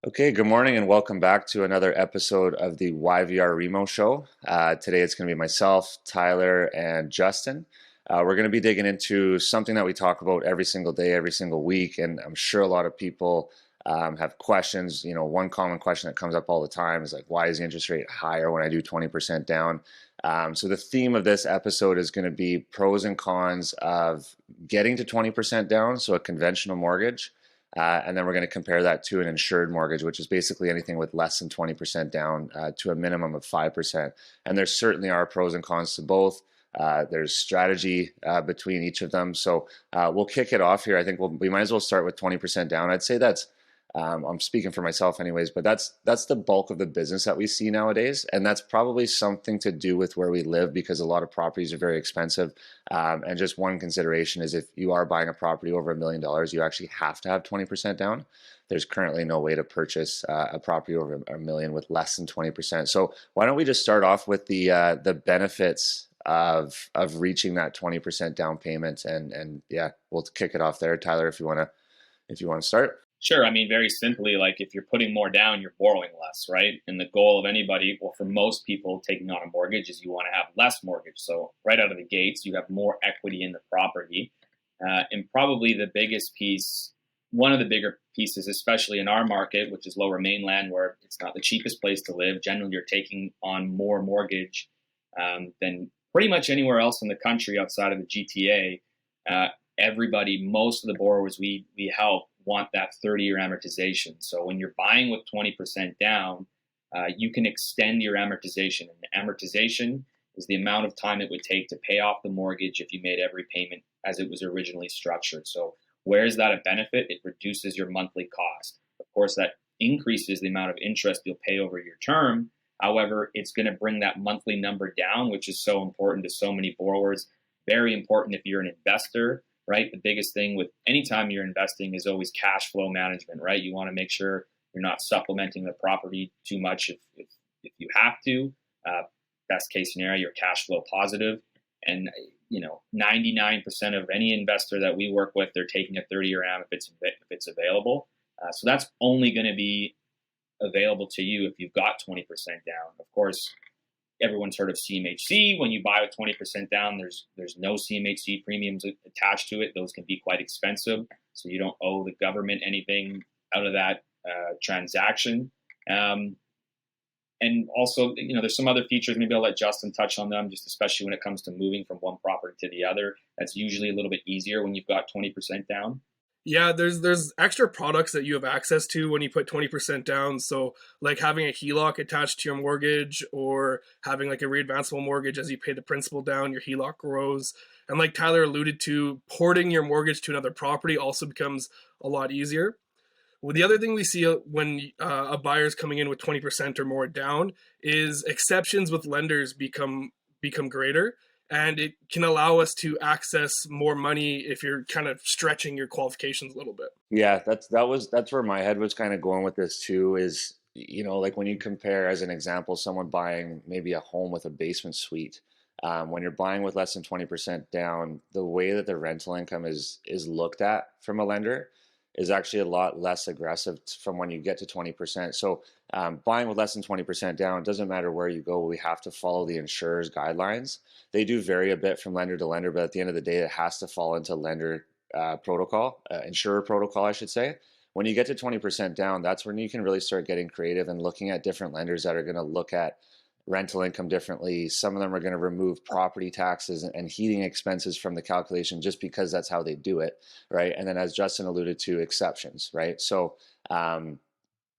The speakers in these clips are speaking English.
Okay, good morning and welcome back to another episode of the YVR REMO show. Today it's going to be myself, Tyler, and Justin. We're going to be digging into something that we talk about every single day, every single week, and I'm sure a lot of people have questions. You know, one common question that comes up all the time is like, why is the interest rate higher when I do 20% down? So the theme of this episode is going to be pros and cons of getting to 20% down, so a conventional mortgage. And then we're going to compare that to an insured mortgage, which is basically anything with less than 20% down to a minimum of 5%. And there certainly are pros and cons to both. There's strategy between each of them. So we'll kick it off here. I think we might as well start with 20% down. I'd say that's I'm speaking for myself anyways, but that's the bulk of the business that we see nowadays. And that's probably something to do with where we live because a lot of properties are very expensive. And just one consideration is if you are buying a property over $1 million, you actually have to have 20% down. There's currently no way to purchase a property over $1 million with less than 20%. So why don't we just start off with the benefits of reaching that 20% down payment, and yeah, we'll kick it off there. Tyler, if you want to start. Sure. I mean, very simply, like if you're putting more down, you're borrowing less, right? And the goal of anybody, well, for most people taking on a mortgage is you want to have less mortgage. So right out of the gates, you have more equity in the property. And probably the biggest piece, one of the bigger pieces, especially in our market, which is Lower Mainland, where it's not the cheapest place to live. Generally, you're taking on more mortgage than pretty much anywhere else in the country outside of the GTA. Everybody, most of the borrowers we help want that 30-year amortization. So when you're buying with 20% down, you can extend your amortization. And amortization is the amount of time it would take to pay off the mortgage if you made every payment as it was originally structured. So where is that a benefit? It reduces your monthly cost. Of course, that increases the amount of interest you'll pay over your term. However, it's going to bring that monthly number down, which is so important to so many borrowers. Very important if you're an investor, right? The biggest thing with anytime you're investing is always cash flow management, right? You want to make sure you're not supplementing the property too much if you have to. Best case scenario, you're cash flow positive. And, 99% of any investor that we work with, they're taking a 30-year AM if it's available. So that's only going to be available to you if you've got 20% down. Of course, everyone's heard of CMHC. When you buy with 20% down, there's no CMHC premiums attached to it. Those can be quite expensive, so you don't owe the government anything out of that transaction. And also, there's some other features. Maybe I'll let Justin touch on them, just especially when it comes to moving from one property to the other. That's usually a little bit easier when you've got 20% down. Yeah, there's extra products that you have access to when you put 20% down. So like having a HELOC attached to your mortgage or having like a readvanceable mortgage as you pay the principal down, your HELOC grows. And like Tyler alluded to, porting your mortgage to another property also becomes a lot easier. Well, the other thing we see when a buyer's coming in with 20% or more down is exceptions with lenders become greater. And it can allow us to access more money if you're kind of stretching your qualifications a little bit. Yeah, that's where my head was kind of going with this too. Is like when you compare, as an example, someone buying maybe a home with a basement suite. When you're buying with less than 20% down, the way that the rental income is looked at from a lender is actually a lot less aggressive from when you get to 20%. So buying with less than 20% down, it doesn't matter where you go. We have to follow the insurer's guidelines. They do vary a bit from lender to lender, but at the end of the day, it has to fall into lender protocol, insurer protocol, I should say. When you get to 20% down, that's when you can really start getting creative and looking at different lenders that are going to look at rental income differently. Some of them are going to remove property taxes and heating expenses from the calculation just because that's how they do it, right? And then, as Justin alluded to, exceptions, right? So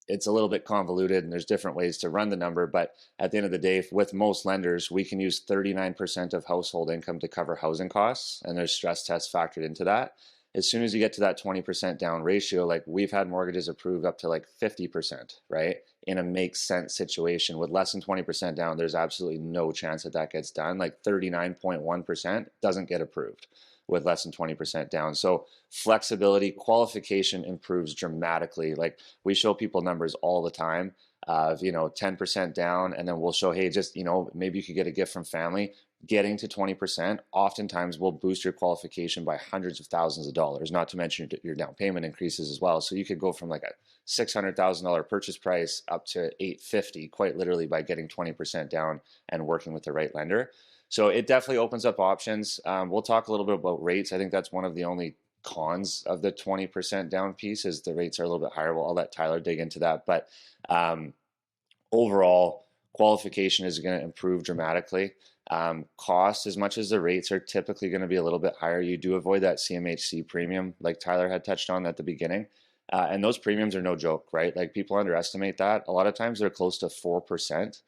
it's a little bit convoluted and there's different ways to run the number, but at the end of the day, with most lenders, we can use 39% of household income to cover housing costs, and there's stress tests factored into that. As soon as you get to that 20% down ratio, like we've had mortgages approved up to like 50%, right? In a makes sense situation. With less than 20% down, there's absolutely no chance that gets done. Like 39.1% doesn't get approved with less than 20% down. So flexibility, qualification improves dramatically. Like we show people numbers all the time of 10% down, and then we'll show, hey, just maybe you could get a gift from family. getting to 20% oftentimes will boost your qualification by hundreds of thousands of dollars, not to mention your down payment increases as well. So you could go from like a $600,000 purchase price up to 850 quite literally by getting 20% down and working with the right lender. So it definitely opens up options. We'll talk a little bit about rates. I think that's one of the only cons of the 20% down piece is the rates are a little bit higher. Well, I'll let Tyler dig into that. But overall, qualification is going to improve dramatically. Cost, as much as the rates are typically going to be a little bit higher, you do avoid that CMHC premium, like Tyler had touched on at the beginning. And those premiums are no joke, right? Like people underestimate that. A lot of times they're close to 4%,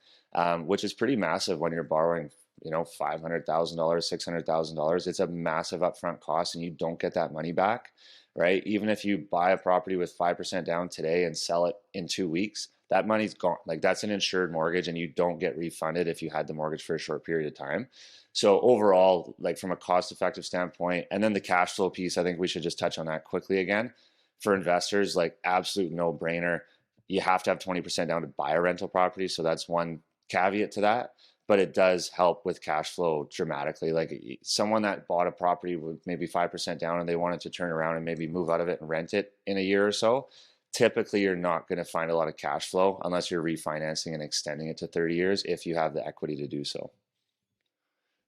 which is pretty massive when you're borrowing, $500,000, $600,000. It's a massive upfront cost and you don't get that money back, right? Even if you buy a property with 5% down today and sell it in 2 weeks, that money's gone. Like that's an insured mortgage and you don't get refunded if you had the mortgage for a short period of time. So overall, like from a cost effective standpoint, and then the cash flow piece, I think we should just touch on that quickly again. For investors, like absolute no brainer. You have to have 20% down to buy a rental property. So that's one caveat to that, but it does help with cash flow dramatically. Like someone that bought a property with maybe 5% down and they wanted to turn around and maybe move out of it and rent it in a year or so, typically you're not going to find a lot of cash flow unless you're refinancing and extending it to 30 years if you have the equity to do so.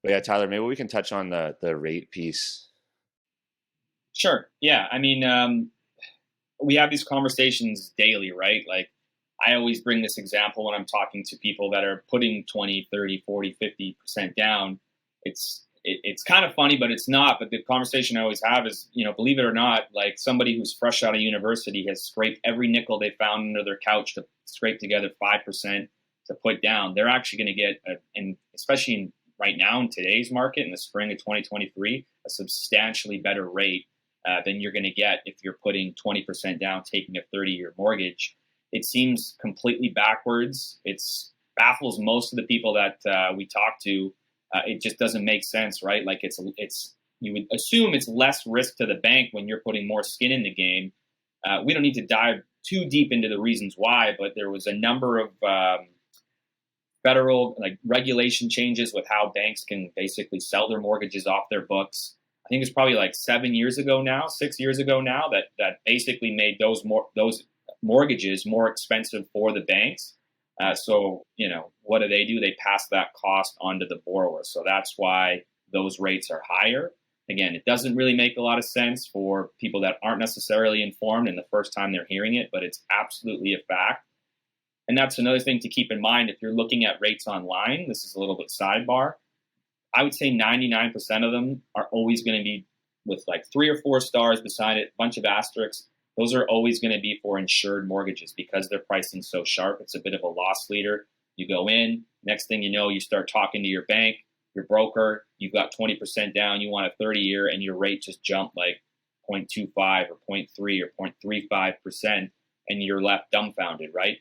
But yeah, Tyler, maybe we can touch on the rate piece. Sure. Yeah. I mean, we have these conversations daily, right? Like I always bring this example when I'm talking to people that are putting 20, 30, 40, 50% down. It's kind of funny, but it's not. But the conversation I always have is, believe it or not, like somebody who's fresh out of university has scraped every nickel they found under their couch to scrape together 5% to put down. They're actually going to get, and especially right now in today's market in the spring of 2023, a substantially better rate than you're going to get if you're putting 20% down, taking a 30-year mortgage. It seems completely backwards. It baffles most of the people that we talk to. It just doesn't make sense, right? Like it's you would assume it's less risk to the bank when you're putting more skin in the game. We don't need to dive too deep into the reasons why, but there was a number of federal regulation changes with how banks can basically sell their mortgages off their books. I think it's probably like 6 years ago now, that basically made those mortgages more expensive for the banks. So, what do? They pass that cost onto the borrower. So that's why those rates are higher. Again, it doesn't really make a lot of sense for people that aren't necessarily informed and the first time they're hearing it, but it's absolutely a fact. And that's another thing to keep in mind if you're looking at rates online. This is a little bit sidebar. I would say 99% of them are always going to be with like 3 or 4 stars beside it, a bunch of asterisks. Those are always going to be for insured mortgages because they're pricing so sharp. It's a bit of a loss leader. You go in, next thing you know, you start talking to your bank, your broker, you've got 20% down, you want a 30-year, and your rate just jumped like 0.25 or 0.3 or 0.35%, and you're left dumbfounded, right?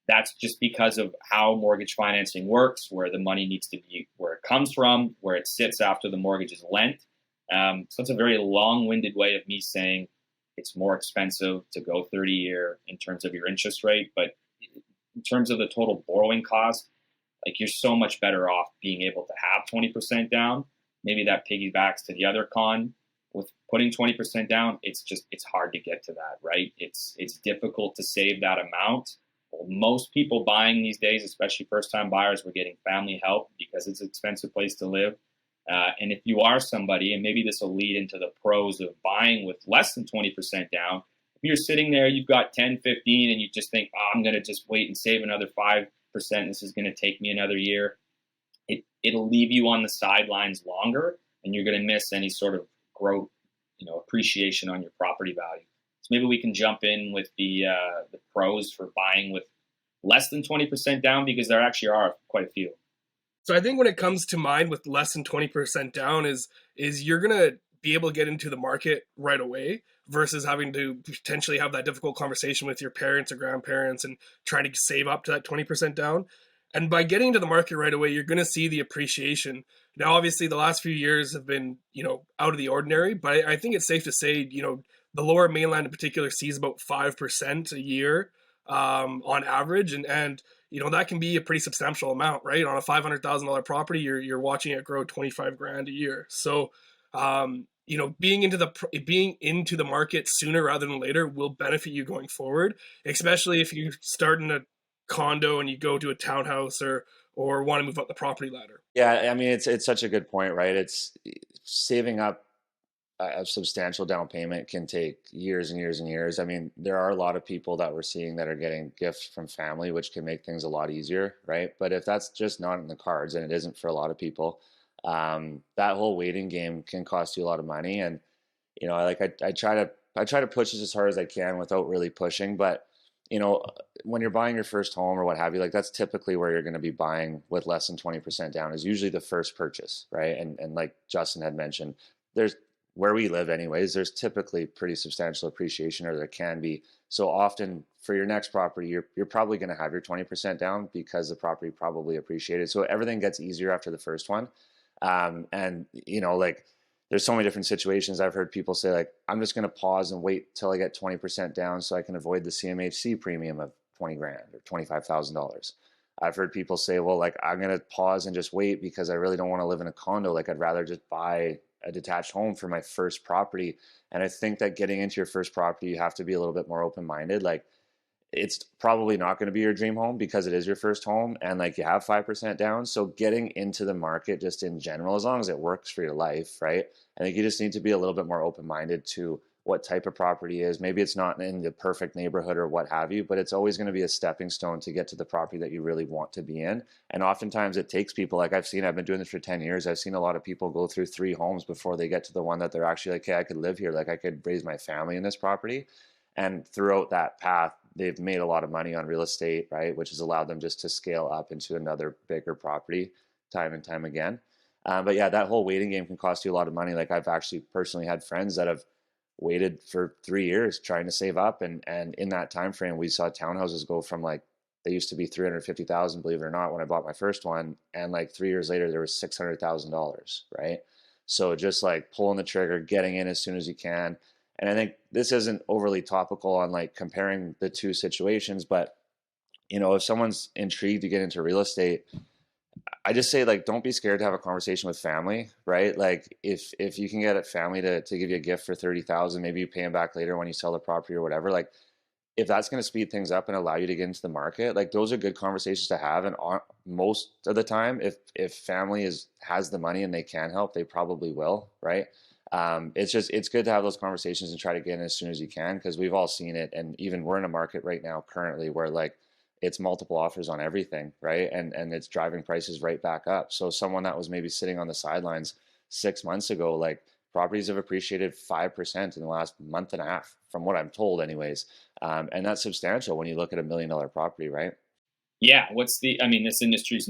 That's just because of how mortgage financing works, where the money needs to be, where it comes from, where it sits after the mortgage is lent. So it's a very long-winded way of me saying it's more expensive to go 30-year in terms of your interest rate. But in terms of the total borrowing cost, like you're so much better off being able to have 20% down. Maybe that piggybacks to the other con. With putting 20% down, it's hard to get to that, right? It's difficult to save that amount. Well, most people buying these days, especially first-time buyers, we're getting family help because it's an expensive place to live. And if you are somebody, and maybe this will lead into the pros of buying with less than 20% down, if you're sitting there, you've got 10, 15, and you just think, I'm going to just wait and save another 5%. This is going to take me another year. It'll leave you on the sidelines longer, and you're going to miss any sort of growth, appreciation on your property value. So maybe we can jump in with the pros for buying with less than 20% down, because there actually are quite a few. So I think when it comes to mine with less than 20% down is you're going to be able to get into the market right away versus having to potentially have that difficult conversation with your parents or grandparents and trying to save up to that 20% down. And by getting to the market right away, you're going to see the appreciation. Now, obviously, the last few years have been, out of the ordinary, but I think it's safe to say, the Lower Mainland in particular sees about 5% a year on average. And that can be a pretty substantial amount, right? On a $500,000 property, you're watching it grow 25 grand a year. So, being into the market sooner rather than later will benefit you going forward, especially if you start in a condo and you go to a townhouse or want to move up the property ladder. Yeah, I mean, it's such a good point, right? It's saving up a substantial down payment can take years and years and years. I mean, there are a lot of people that we're seeing that are getting gifts from family, which can make things a lot easier, right? But if that's just not in the cards, and it isn't for a lot of people, that whole waiting game can cost you a lot of money. And I try to push this as hard as I can without really pushing. But when you're buying your first home or what have you, like that's typically where you're going to be buying with less than 20% down is usually the first purchase, right? And like Justin had mentioned, there's where we live anyways, there's typically pretty substantial appreciation, or there can be. So often for your next property, you're probably going to have your 20% down because the property probably appreciated. So everything gets easier after the first one. And like there's so many different situations. I've heard people say like, I'm just going to pause and wait till I get 20% down so I can avoid the CMHC premium of 20 grand or $25,000. I've heard people say, well, like I'm going to pause and just wait because I really don't want to live in a condo. Like I'd rather just buy a detached home for my first property. And I think that getting into your first property, you have to be a little bit more open-minded. Like it's probably not going to be your dream home because it is your first home and like you have 5% down. So getting into the market just in general, as long as it works for your life, right? I think you just need to be a little bit more open-minded to what type of property is. Maybe it's not in the perfect neighborhood or what have you, but it's always going to be a stepping stone to get to the property that you really want to be in. And oftentimes it takes people, like I've been doing this for 10 years. I've seen a lot of people go through 3 homes before they get to the one that they're actually like, hey, I could live here. Like I could raise my family in this property. And throughout that path, they've made a lot of money on real estate, right? Which has allowed them just to scale up into another bigger property time and time again. But yeah, that whole waiting game can cost you a lot of money. Like I've actually personally had friends that have waited for 3 years trying to save up, and in that time frame we saw townhouses go from like they used to be 350,000, believe it or not, when I bought my first one, and like 3 years later there was $600,000, right? So just like pulling the trigger, getting in as soon as you can. And I think this isn't overly topical on like comparing the two situations, but if someone's intrigued to get into real estate, I just say like don't be scared to have a conversation with family, right? Like if you can get a family to give you a gift for 30,000, maybe you pay them back later when you sell the property or whatever. Like if that's going to speed things up and allow you to get into the market, like those are good conversations to have. And most of the time, if family has the money and they can help, they probably will, right? It's good to have those conversations and try to get in as soon as you can, because we've all seen it, and even we're in a market right now currently where like it's multiple offers on everything, right? And it's driving prices right back up. So someone that was maybe sitting on the sidelines 6 months ago, like properties have appreciated 5% in the last month and a half, from what I'm told, anyways. And that's substantial when you look at $1 million property, right? Yeah. This industry's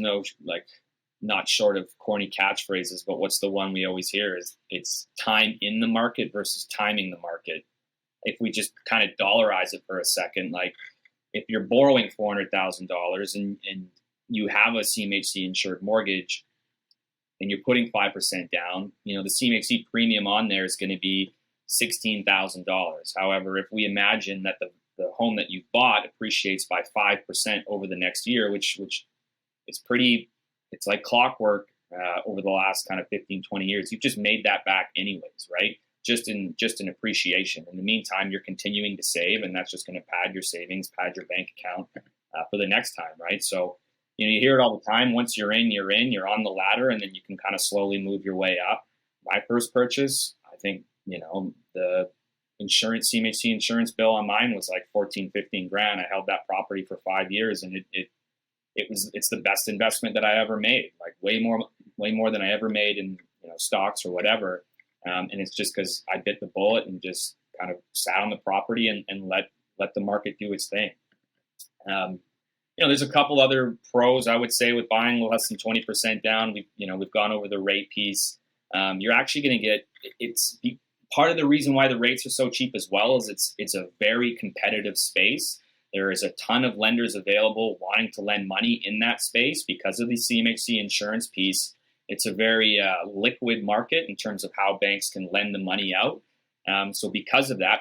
not short of corny catchphrases, but what's the one we always hear is it's time in the market versus timing the market. If we just kind of dollarize it for a second, like if you're borrowing $400,000 and you have a CMHC insured mortgage and you're putting 5% down, the CMHC premium on there is going to be $16,000. However, if we imagine that the home that you bought appreciates by 5% over the next year, which is it's like clockwork over the last kind of 15, 20 years, you've just made that back anyways, right? Just in appreciation. In the meantime, you're continuing to save, and that's just going to pad your savings, pad your bank account for the next time, right? So, you hear it all the time. Once you're you're on the ladder, and then you can kind of slowly move your way up. My first purchase, I think, the CMHC insurance bill on mine was like 14, 15 grand. I held that property for 5 years, and it's the best investment that I ever made, like way more than I ever made in stocks or whatever. And it's just because I bit the bullet and just kind of sat on the property and let the market do its thing. There's a couple other pros I would say with buying less than 20% down. We've gone over the rate piece. You're actually going to get part of the reason why the rates are so cheap as well is it's a very competitive space. There is a ton of lenders available wanting to lend money in that space because of the CMHC insurance piece. It's a very liquid market in terms of how banks can lend the money out. So because of that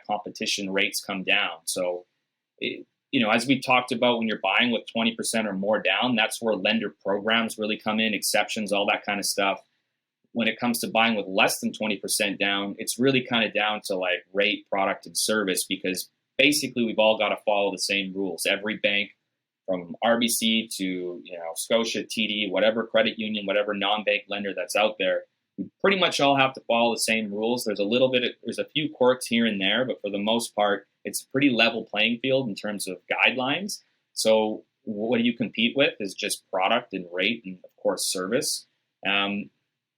competition, rates come down. So as we talked about, when you're buying with 20% or more down, that's where lender programs really come in, exceptions, all that kind of stuff. When it comes to buying with less than 20% down, it's really kind of down to like rate, product, and service, because basically we've all got to follow the same rules. Every bank, from RBC to Scotia, TD, whatever credit union, whatever non-bank lender that's out there, we pretty much all have to follow the same rules. There's a few quirks here and there, but for the most part, it's a pretty level playing field in terms of guidelines. So what do you compete with is just product and rate and, of course, service. And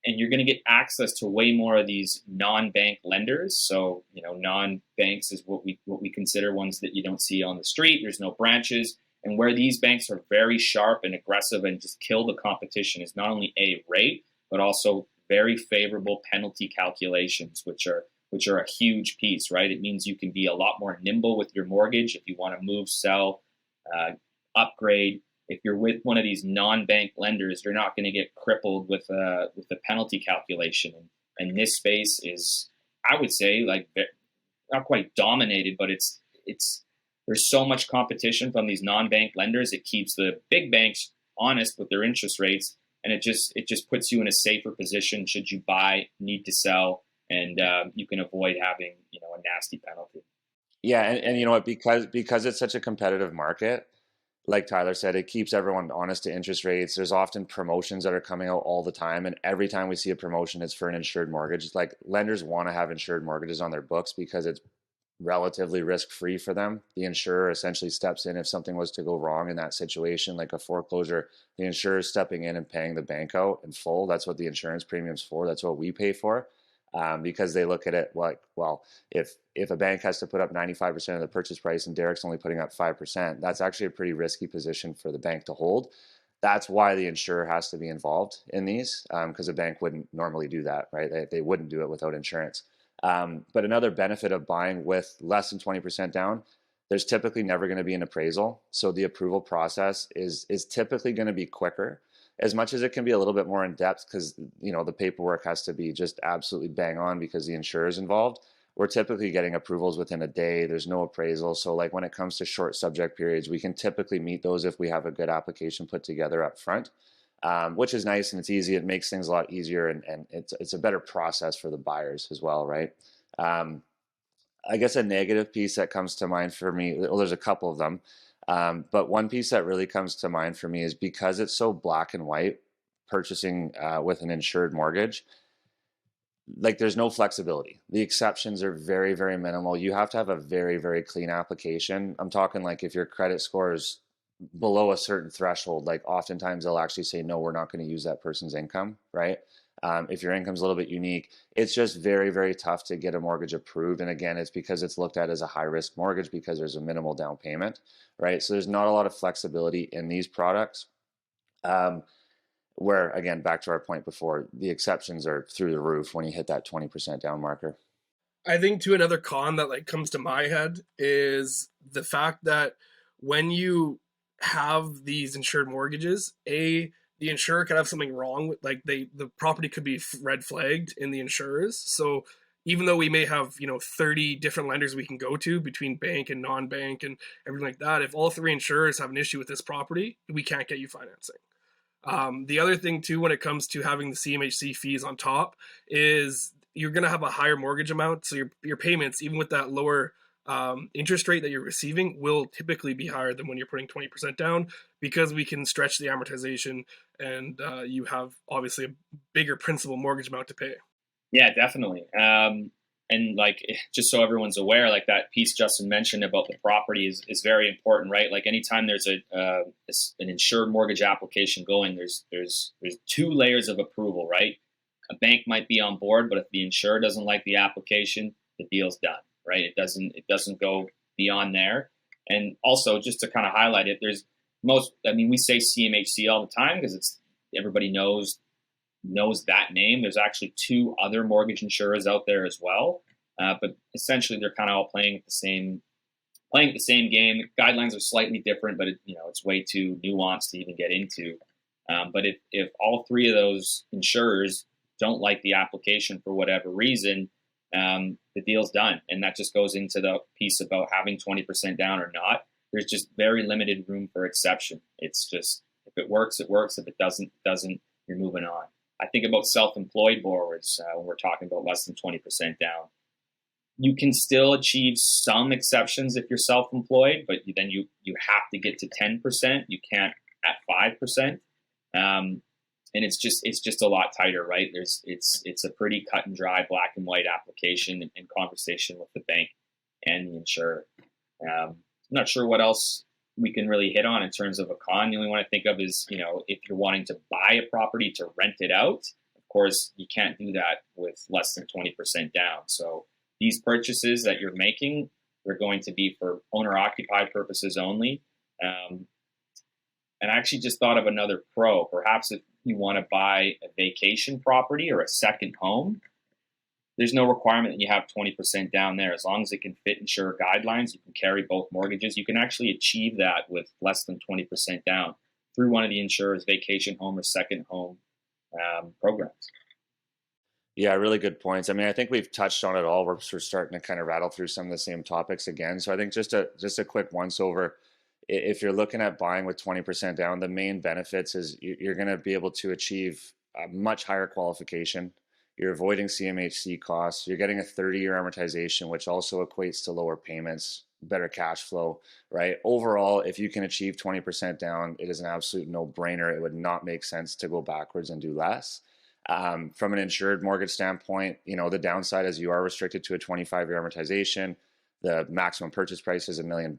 you're going to get access to way more of these non-bank lenders. So, non-banks is what we consider ones that you don't see on the street. There's no branches. And where these banks are very sharp and aggressive and just kill the competition is not only a rate, but also very favorable penalty calculations, which are a huge piece, right? It means you can be a lot more nimble with your mortgage if you want to move, sell, upgrade. If you're with one of these non-bank lenders, you're not going to get crippled with the penalty calculation. And this space is, I would say, like, not quite dominated, but it's there's so much competition from these non-bank lenders. It keeps the big banks honest with their interest rates, and it just puts you in a safer position should you need to sell, and you can avoid having a nasty penalty. Yeah, and you know what? Because it's such a competitive market, like Tyler said, it keeps everyone honest to interest rates. There's often promotions that are coming out all the time, and every time we see a promotion, it's for an insured mortgage. Like, lenders want to have insured mortgages on their books because it's relatively risk-free for them. The insurer essentially steps in if something was to go wrong in that situation, like a foreclosure. The insurer is stepping in and paying the bank out in full. That's what the insurance premium's for. That's what we pay for, because they look at it like, well, if a bank has to put up 95% of the purchase price and Derek's only putting up 5%, that's actually a pretty risky position for the bank to hold. That's why the insurer has to be involved in these, because a bank wouldn't normally do that, right? They wouldn't do it without insurance. But another benefit of buying with less than 20% down, there's typically never going to be an appraisal. So the approval process is typically going to be quicker, as much as it can be a little bit more in depth, because the paperwork has to be just absolutely bang on because the insurer is involved. We're typically getting approvals within a day. There's no appraisal. So like when it comes to short subject periods, we can typically meet those if we have a good application put together up front. Which is nice, and it's easy. It makes things a lot easier, and it's a better process for the buyers as well, right? I guess a negative piece that comes to mind for me, well, there's a couple of them, but one piece that really comes to mind for me is because it's so black and white, purchasing with an insured mortgage, like, there's no flexibility. The exceptions are very, very minimal. You have to have a very, very clean application. I'm talking like if your credit score is below a certain threshold, like oftentimes they'll actually say, no, we're not going to use that person's income, right? If your income's a little bit unique, it's just very, very tough to get a mortgage approved. And again, it's because it's looked at as a high risk mortgage because there's a minimal down payment, right? So there's not a lot of flexibility in these products. Where, again, back to our point before, the exceptions are through the roof when you hit that 20% down marker. I think too, another con that like comes to my head is the fact that when you have these insured mortgages, the insurer could have something wrong with, like, the property could be red flagged in the insurers. So even though we may have 30 different lenders we can go to between bank and non-bank and everything like that, if all three insurers have an issue with this property, we can't get you financing. The other thing too, when it comes to having the CMHC fees on top, is you're going to have a higher mortgage amount. So your payments, even with that lower interest rate that you're receiving, will typically be higher than when you're putting 20% down, because we can stretch the amortization, and you have obviously a bigger principal mortgage amount to pay. Yeah, definitely. And like, just so everyone's aware, like that piece Justin mentioned about the property is very important, right? Like anytime there's an insured mortgage application going, there's two layers of approval, right? A bank might be on board, but if the insurer doesn't like the application, the deal's done, right? It doesn't go beyond there. And also, just to kind of highlight it, we say CMHC all the time because everybody knows that name. There's actually two other mortgage insurers out there as well, but essentially they're kind of all playing the same game. Guidelines are slightly different, but it's way too nuanced to even get into. But if all three of those insurers don't like the application for whatever reason, the deal's done, and that just goes into the piece about having 20% down or not. there's just very limited room for exception. It's just, if it works, it works. If it doesn't, you're moving on. I think about self-employed borrowers when we're talking about less than 20% down. You can still achieve some exceptions if you're self-employed, but then you have to get to 10%. You can't at 5%. And it's just a lot tighter, right? It's a pretty cut and dry, black and white application and conversation with the bank and the insurer. I'm not sure what else we can really hit on in terms of a con. The only one I think of is, if you're wanting to buy a property to rent it out, of course, you can't do that with less than 20% down. So these purchases that you're making, they're going to be for owner-occupied purposes only. And I actually just thought of another pro. Perhaps if you want to buy a vacation property or a second home, there's no requirement that you have 20% down there. As long as it can fit insurer guidelines, you can carry both mortgages. You can actually achieve that with less than 20% down through one of the insurer's vacation home or second home programs. Yeah, really good points. I mean, I think we've touched on it all. We're starting to kind of rattle through some of the same topics again. So I think just a quick once over. If you're looking at buying with 20% down, the main benefits is you're going to be able to achieve a much higher qualification. You're avoiding CMHC costs. You're getting a 30-year amortization, which also equates to lower payments, better cash flow, right? Overall, if you can achieve 20% down, it is an absolute no-brainer. It would not make sense to go backwards and do less. From an insured mortgage standpoint, the downside is you are restricted to a 25-year amortization. The maximum purchase price is $1 million.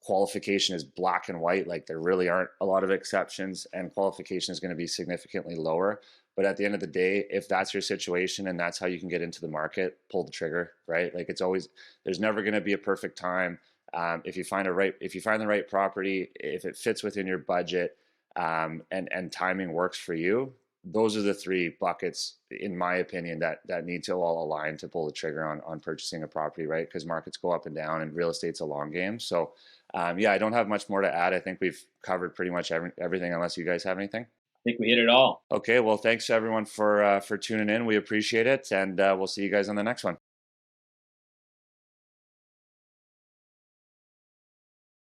Qualification is black and white, like there really aren't a lot of exceptions, and qualification is going to be significantly lower. But at the end of the day, if that's your situation and that's how you can get into the market, pull the trigger, right? Like there's never going to be a perfect time. If you find the right property, if it fits within your budget, and timing works for you, those are the three buckets, in my opinion, that need to all align to pull the trigger on purchasing a property, right? Because markets go up and down, and real estate's a long game. So, I don't have much more to add. I think we've covered pretty much everything, unless you guys have anything. I think we hit it all. Okay, well, thanks everyone for tuning in. We appreciate it, and we'll see you guys on the next one.